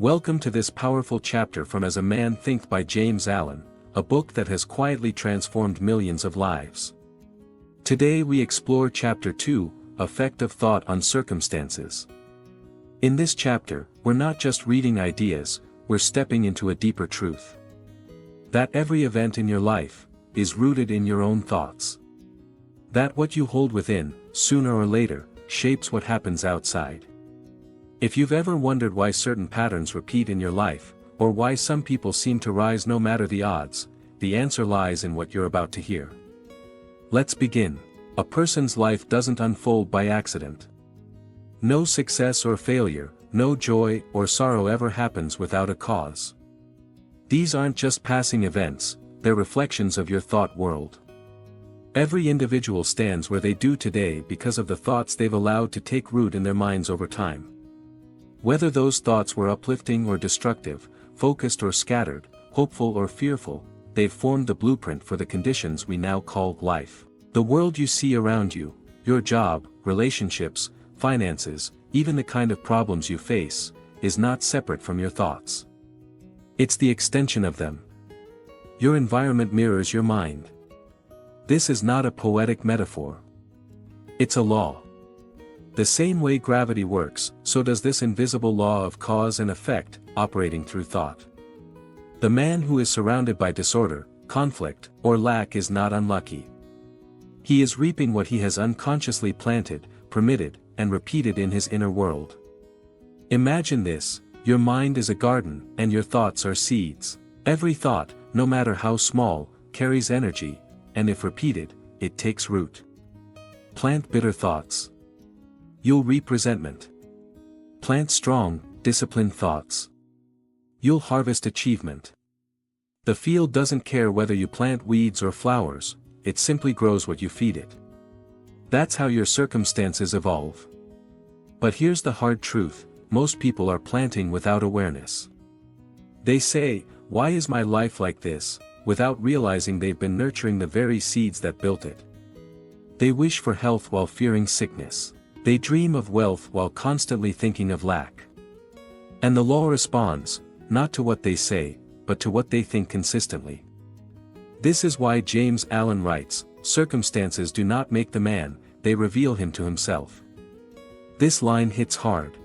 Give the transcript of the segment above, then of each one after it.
Welcome to this powerful chapter from As a Man Thinketh by James Allen, a book that has quietly transformed millions of lives. Today we explore Chapter 2, Effect of Thought on Circumstances. In this chapter, we're not just reading ideas, we're stepping into a deeper truth. That every event in your life is rooted in your own thoughts. That what you hold within, sooner or later, shapes what happens outside. If you've ever wondered why certain patterns repeat in your life, or why some people seem to rise no matter the odds, the answer lies in what you're about to hear. Let's begin. A person's life doesn't unfold by accident. No success or failure, no joy or sorrow ever happens without a cause. These aren't just passing events, they're reflections of your thought world. Every individual stands where they do today because of the thoughts they've allowed to take root in their minds over time. Whether those thoughts were uplifting or destructive, focused or scattered, hopeful or fearful, they've formed the blueprint for the conditions we now call life. The world you see around you, your job, relationships, finances, even the kind of problems you face, is not separate from your thoughts. It's the extension of them. Your environment mirrors your mind. This is not a poetic metaphor. It's a law. The same way gravity works, so does this invisible law of cause and effect, operating through thought. The man who is surrounded by disorder, conflict, or lack is not unlucky. He is reaping what he has unconsciously planted, permitted, and repeated in his inner world. Imagine this: your mind is a garden, and your thoughts are seeds. Every thought, no matter how small, carries energy, and if repeated, it takes root. Plant bitter thoughts. You'll reap resentment. Plant strong, disciplined thoughts. You'll harvest achievement. The field doesn't care whether you plant weeds or flowers, it simply grows what you feed it. That's how your circumstances evolve. But here's the hard truth: most people are planting without awareness. They say, "Why is my life like this?" without realizing they've been nurturing the very seeds that built it. They wish for health while fearing sickness. They dream of wealth while constantly thinking of lack. And the law responds, not to what they say, but to what they think consistently. This is why James Allen writes, "Circumstances do not make the man, they reveal him to himself." This line hits hard.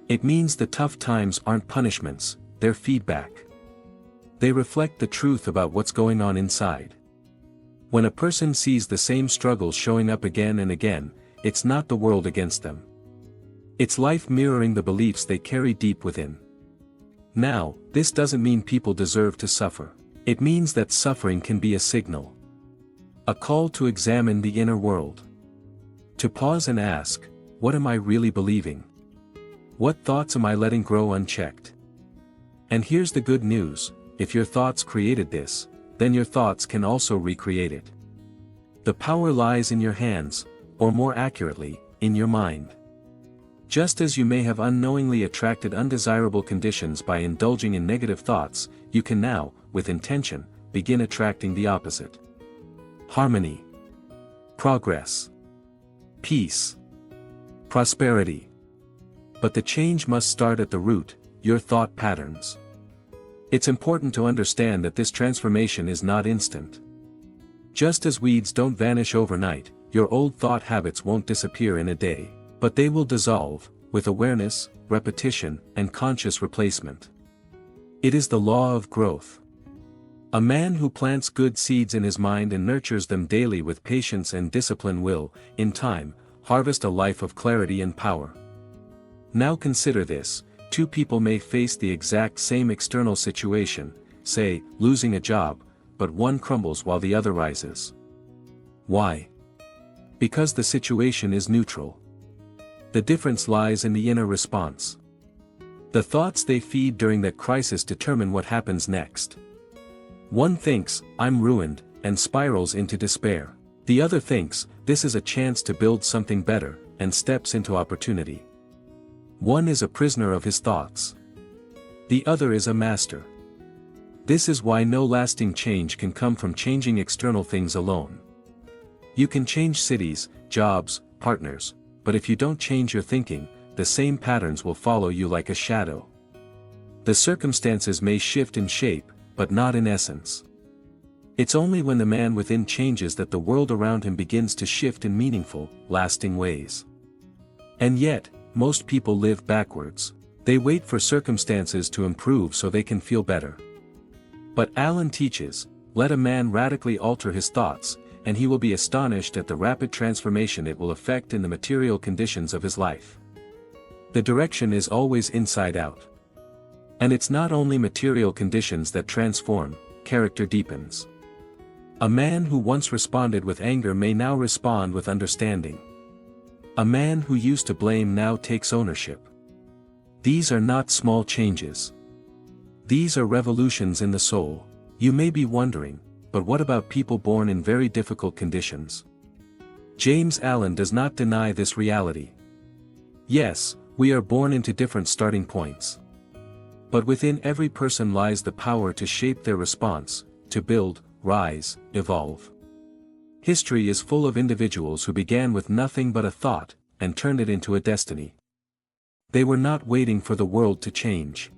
It means the tough times aren't punishments, they're feedback. They reflect the truth about what's going on inside. When a person sees the same struggles showing up again and again, it's not the world against them. It's life mirroring the beliefs they carry deep within. Now, this doesn't mean people deserve to suffer. It means that suffering can be a signal. A call to examine the inner world. To pause and ask, what am I really believing? What thoughts am I letting grow unchecked? And here's the good news: if your thoughts created this, then your thoughts can also recreate it. The power lies in your hands, or more accurately, in your mind. Just as you may have unknowingly attracted undesirable conditions by indulging in negative thoughts, you can now, with intention, begin attracting the opposite. Harmony, progress, peace, prosperity. But the change must start at the root, your thought patterns. It's important to understand that this transformation is not instant. Just as weeds don't vanish overnight, your old thought habits won't disappear in a day, but they will dissolve, with awareness, repetition, and conscious replacement. It is the law of growth. A man who plants good seeds in his mind and nurtures them daily with patience and discipline will, in time, harvest a life of clarity and power. Now consider this: two people may face the exact same external situation, say, losing a job, but one crumbles while the other rises. Why? Because the situation is neutral. The difference lies in the inner response. The thoughts they feed during that crisis determine what happens next. One thinks, "I'm ruined," and spirals into despair. The other thinks, "This is a chance to build something better," and steps into opportunity. One is a prisoner of his thoughts. The other is a master. This is why no lasting change can come from changing external things alone. You can change cities, jobs, partners, but if you don't change your thinking, the same patterns will follow you like a shadow. The circumstances may shift in shape, but not in essence. It's only when the man within changes that the world around him begins to shift in meaningful, lasting ways. And yet, most people live backwards. They wait for circumstances to improve so they can feel better. But Allen teaches, let a man radically alter his thoughts, and he will be astonished at the rapid transformation it will effect in the material conditions of his life. The direction is always inside out. And it's not only material conditions that transform, character deepens. A man who once responded with anger may now respond with understanding. A man who used to blame now takes ownership. These are not small changes. These are revolutions in the soul. You may be wondering, but what about people born in very difficult conditions? James Allen does not deny this reality. Yes, we are born into different starting points. But within every person lies the power to shape their response, to build, rise, evolve. History is full of individuals who began with nothing but a thought, and turned it into a destiny. They were not waiting for the world to change.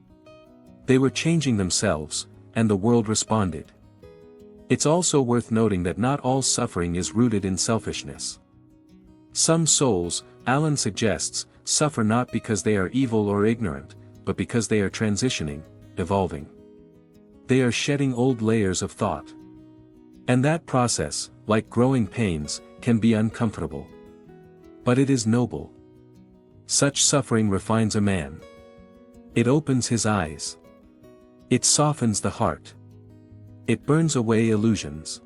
They were changing themselves, and the world responded. It's also worth noting that not all suffering is rooted in selfishness. Some souls, Allen suggests, suffer not because they are evil or ignorant, but because they are transitioning, evolving. They are shedding old layers of thought. And that process, like growing pains, can be uncomfortable. But it is noble. Such suffering refines a man. It opens his eyes. It softens the heart. It burns away illusions.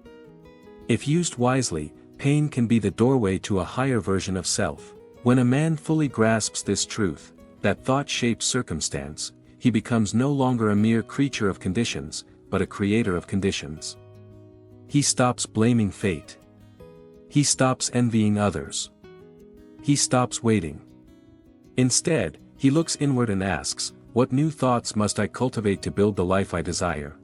If used wisely, pain can be the doorway to a higher version of self. When a man fully grasps this truth, that thought shapes circumstance, he becomes no longer a mere creature of conditions, but a creator of conditions. He stops blaming fate. He stops envying others. He stops waiting. Instead, he looks inward and asks, what new thoughts must I cultivate to build the life I desire?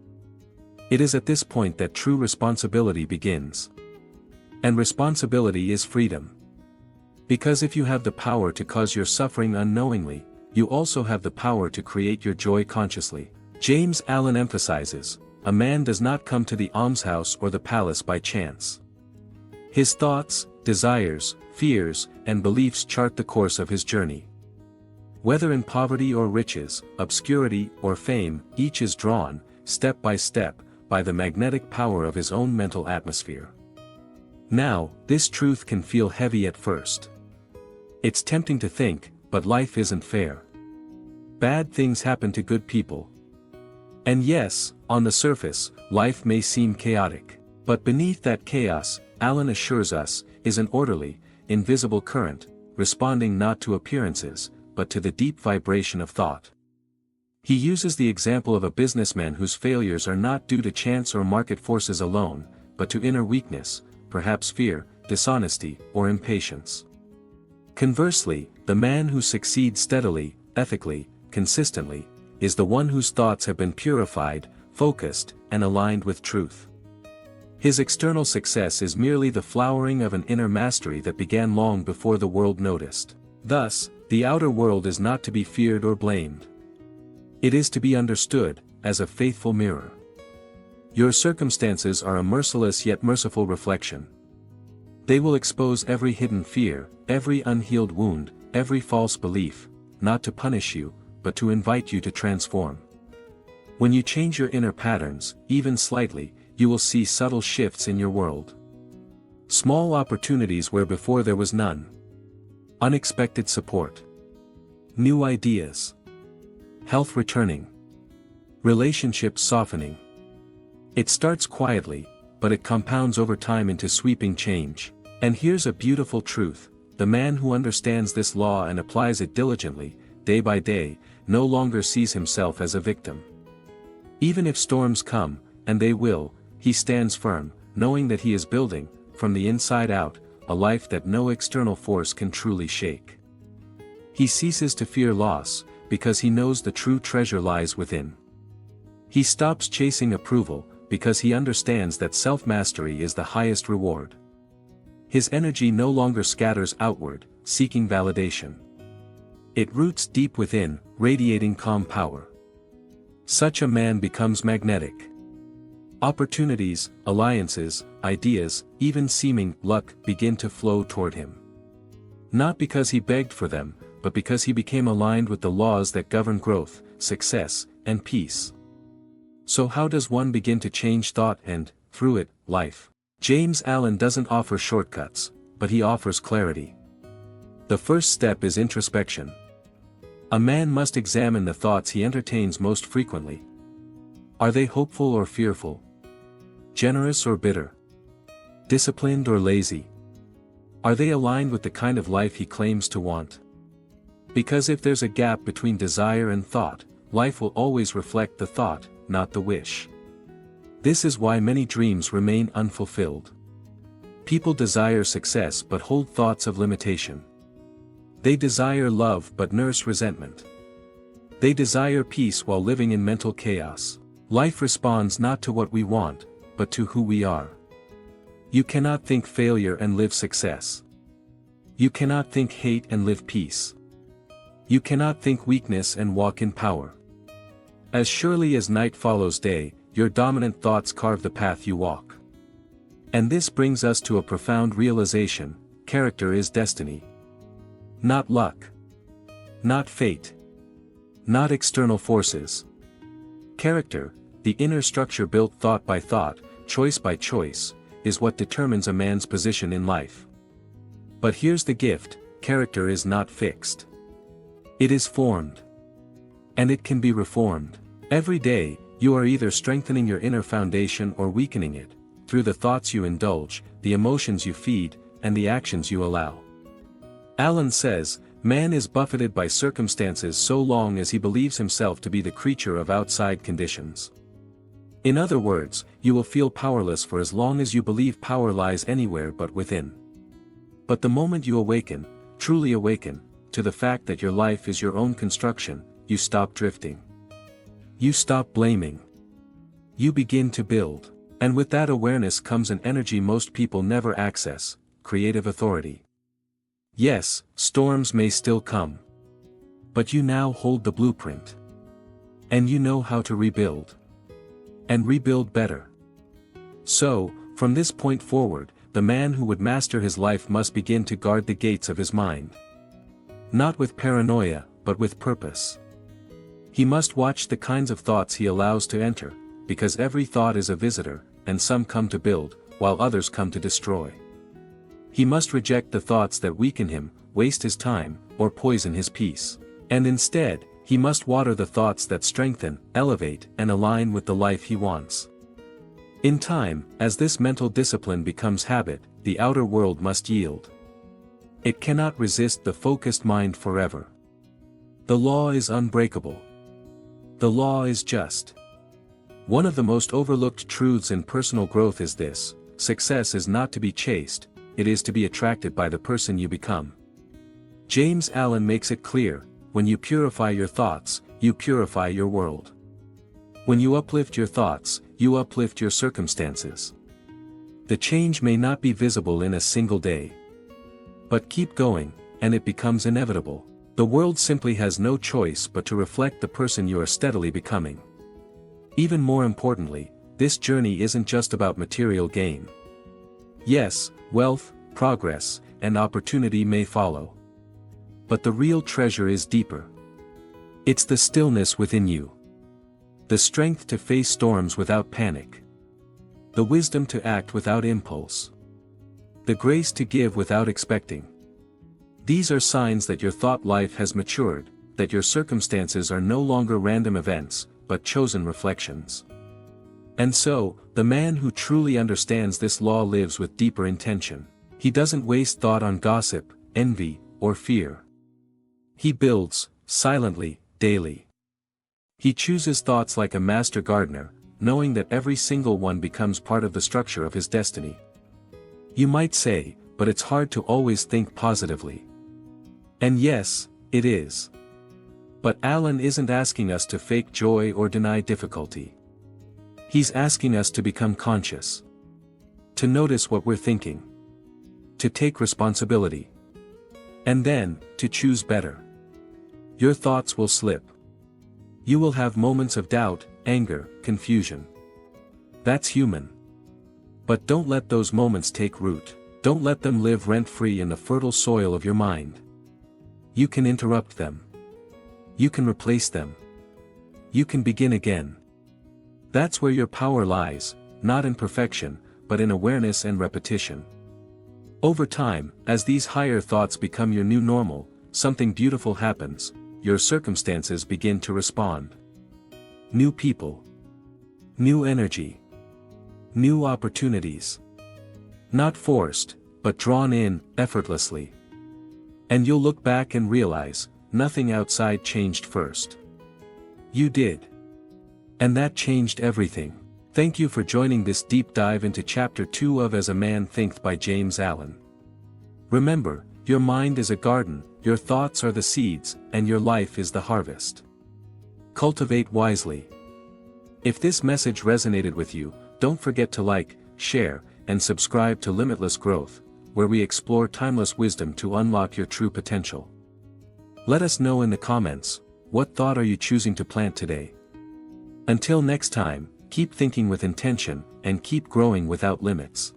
It is at this point that true responsibility begins. And responsibility is freedom. Because if you have the power to cause your suffering unknowingly, you also have the power to create your joy consciously. James Allen emphasizes, a man does not come to the almshouse or the palace by chance. His thoughts, desires, fears, and beliefs chart the course of his journey. Whether in poverty or riches, obscurity or fame, each is drawn, step by step, by the magnetic power of his own mental atmosphere. Now, this truth can feel heavy at first. It's tempting to think, but life isn't fair. Bad things happen to good people. And yes, on the surface, life may seem chaotic. But beneath that chaos, Allen assures us, is an orderly, invisible current, responding not to appearances, but to the deep vibration of thought. He uses the example of a businessman whose failures are not due to chance or market forces alone, but to inner weakness, perhaps fear, dishonesty, or impatience. Conversely, the man who succeeds steadily, ethically, consistently, is the one whose thoughts have been purified, focused, and aligned with truth. His external success is merely the flowering of an inner mastery that began long before the world noticed. Thus, the outer world is not to be feared or blamed. It is to be understood, as a faithful mirror. Your circumstances are a merciless yet merciful reflection. They will expose every hidden fear, every unhealed wound, every false belief, not to punish you, but to invite you to transform. When you change your inner patterns, even slightly, you will see subtle shifts in your world. Small opportunities where before there was none. Unexpected support. New ideas. Health returning. Relationships softening. It starts quietly, but it compounds over time into sweeping change. And here's a beautiful truth, the man who understands this law and applies it diligently, day by day, no longer sees himself as a victim. Even if storms come, and they will, he stands firm, knowing that he is building, from the inside out, a life that no external force can truly shake. He ceases to fear loss, because he knows the true treasure lies within. He stops chasing approval, because he understands that self-mastery is the highest reward. His energy no longer scatters outward, seeking validation. It roots deep within, radiating calm power. Such a man becomes magnetic. Opportunities, alliances, ideas, even seeming luck begin to flow toward him. Not because he begged for them, but because he became aligned with the laws that govern growth, success, and peace. So how does one begin to change thought and, through it, life? James Allen doesn't offer shortcuts, but he offers clarity. The first step is introspection. A man must examine the thoughts he entertains most frequently. Are they hopeful or fearful? Generous or bitter? Disciplined or lazy? Are they aligned with the kind of life he claims to want? Because if there's a gap between desire and thought, life will always reflect the thought, not the wish. This is why many dreams remain unfulfilled. People desire success but hold thoughts of limitation. They desire love but nurse resentment. They desire peace while living in mental chaos. Life responds not to what we want, but to who we are. You cannot think failure and live success. You cannot think hate and live peace. You cannot think weakness and walk in power. As surely as night follows day, your dominant thoughts carve the path you walk. And this brings us to a profound realization: character is destiny. Not luck. Not fate. Not external forces. Character, the inner structure built thought by thought, choice by choice, is what determines a man's position in life. But here's the gift: character is not fixed. It is formed. And it can be reformed. Every day, you are either strengthening your inner foundation or weakening it, through the thoughts you indulge, the emotions you feed, and the actions you allow. Allen says, man is buffeted by circumstances so long as he believes himself to be the creature of outside conditions. In other words, you will feel powerless for as long as you believe power lies anywhere but within. But the moment you awaken, truly awaken, to the fact that your life is your own construction, you stop drifting. You stop blaming. You begin to build. And with that awareness comes an energy most people never access: creative authority. Yes, storms may still come. But you now hold the blueprint. And you know how to rebuild. And rebuild better. So, from this point forward, the man who would master his life must begin to guard the gates of his mind. Not with paranoia, but with purpose. He must watch the kinds of thoughts he allows to enter, because every thought is a visitor, and some come to build, while others come to destroy. He must reject the thoughts that weaken him, waste his time, or poison his peace. And instead, he must water the thoughts that strengthen, elevate, and align with the life he wants. In time, as this mental discipline becomes habit, the outer world must yield. It cannot resist the focused mind forever. The law is unbreakable. The law is just. One of the most overlooked truths in personal growth is this: success is not to be chased, it is to be attracted by the person you become. James Allen makes it clear: when you purify your thoughts, you purify your world. When you uplift your thoughts, you uplift your circumstances. The change may not be visible in a single day. But keep going, and it becomes inevitable. The world simply has no choice but to reflect the person you are steadily becoming. Even more importantly, this journey isn't just about material gain. Yes, wealth, progress, and opportunity may follow. But the real treasure is deeper. It's the stillness within you. The strength to face storms without panic. The wisdom to act without impulse. The grace to give without expecting. These are signs that your thought life has matured, that your circumstances are no longer random events, but chosen reflections. And so, the man who truly understands this law lives with deeper intention. He doesn't waste thought on gossip, envy, or fear. He builds, silently, daily. He chooses thoughts like a master gardener, knowing that every single one becomes part of the structure of his destiny. You might say, but it's hard to always think positively. And yes, it is. But Allen isn't asking us to fake joy or deny difficulty. He's asking us to become conscious. To notice what we're thinking. To take responsibility. And then, to choose better. Your thoughts will slip. You will have moments of doubt, anger, confusion. That's human. But don't let those moments take root. Don't let them live rent-free in the fertile soil of your mind. You can interrupt them. You can replace them. You can begin again. That's where your power lies, not in perfection, but in awareness and repetition. Over time, as these higher thoughts become your new normal, something beautiful happens. Your circumstances begin to respond. New people. New energy. New opportunities. Not forced, but drawn in, effortlessly. And you'll look back and realize, nothing outside changed first. You did. And that changed everything. Thank you for joining this deep dive into Chapter 2 of As a Man Thinketh by James Allen. Remember, your mind is a garden, your thoughts are the seeds, and your life is the harvest. Cultivate wisely. If this message resonated with you, don't forget to like, share, and subscribe to Limitless Growth, where we explore timeless wisdom to unlock your true potential. Let us know in the comments, what thought are you choosing to plant today? Until next time, keep thinking with intention, and keep growing without limits.